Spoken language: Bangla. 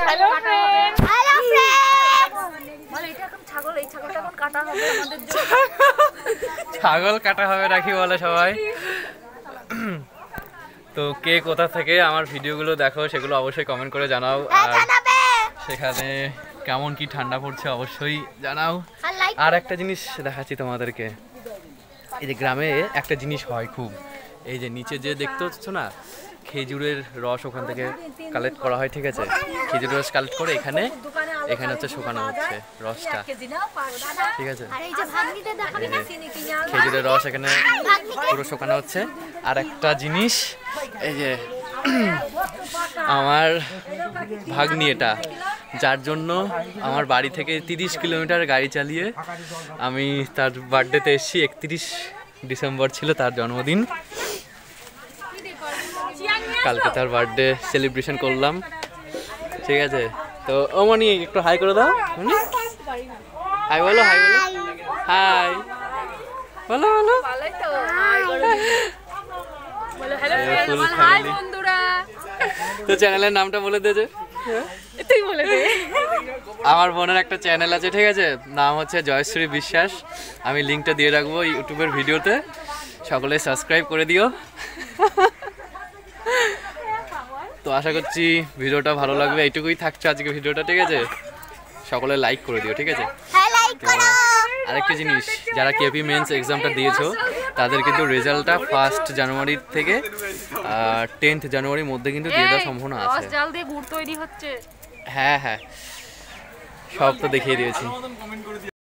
Hello friend, hello friends. বল এটা এখন ছাগল, এই ছাগলটা এখন কাটা হবে আমাদের জন্য। ছাগল কাটা হবে নাকি বলে সবাই। তো কে কোথা থেকে আমার ভিডিওগুলো দেখো সেগুলো অবশ্যই কমেন্ট করে জানাও, আর সেখানে কেমন কি ঠান্ডা পড়ছে অবশ্যই জানাও। আর একটা জিনিস দেখাচ্ছি তোমাদেরকে, এই যে গ্রামে একটা জিনিস হয় খুব, এই যে নিচে যে দেখতে হচ্ছে না খেজুরের রস ওখান থেকে কালেক্ট করা হয়, ঠিক আছে, খেজুরের রস কালেক্ট করে এখানে হচ্ছে শুকানো হচ্ছে রসটা, ঠিক আছে, খেজুরের রস এখানে পুরো শুকানো হচ্ছে। আর একটা জিনিস, এই যে আমার ভাগ্নি, এটা যার জন্য আমার বাড়ি থেকে 30 কিলোমিটার গাড়ি চালিয়ে আমি তার বার্থডেতে এসেছি। 31 ডিসেম্বর ছিল তার জন্মদিন, কালকে তার বার্থডে সেলিব্রেশন করলাম, ঠিক আছে। তো ও মনি একটু হাই করে দাও, হাই বলো, হাই বলো, হাই বলো বলো। Full family. তো চ্যানেলের নামটা বলে দিয়েছে, তুই বলে দে। আমার বোনের একটা চ্যানেল আছে, ঠিক আছে, নাম হচ্ছে জয়শ্রী বিশ্বাস, আমি লিঙ্কটা দিয়ে রাখবো ইউটিউবের ভিডিওতে, সকলে সাবস্ক্রাইব করে দিও। তো আশা করছি ভিডিওটা ভালো লাগবে, এইটুকুই থাকছে আজকে ভিডিওটা, ঠিক আছে, সকলে লাইক করে দিও, ঠিক আছে। আরেকটা জিনিস, যারা কেপি মেন্স এক্সামটা দিয়েছো তাদের কিন্তু রেজাল্টটা 1 জানুয়ারি থেকে 10 জানুয়ারির মধ্যে কিন্তু দিয়ে দেওয়ার সম্ভাবনা আছে। জাল দিয়ে গুড় তৈরি হচ্ছে। হ্যাঁ হ্যাঁ, সব তো দেখিয়ে দিয়েছি।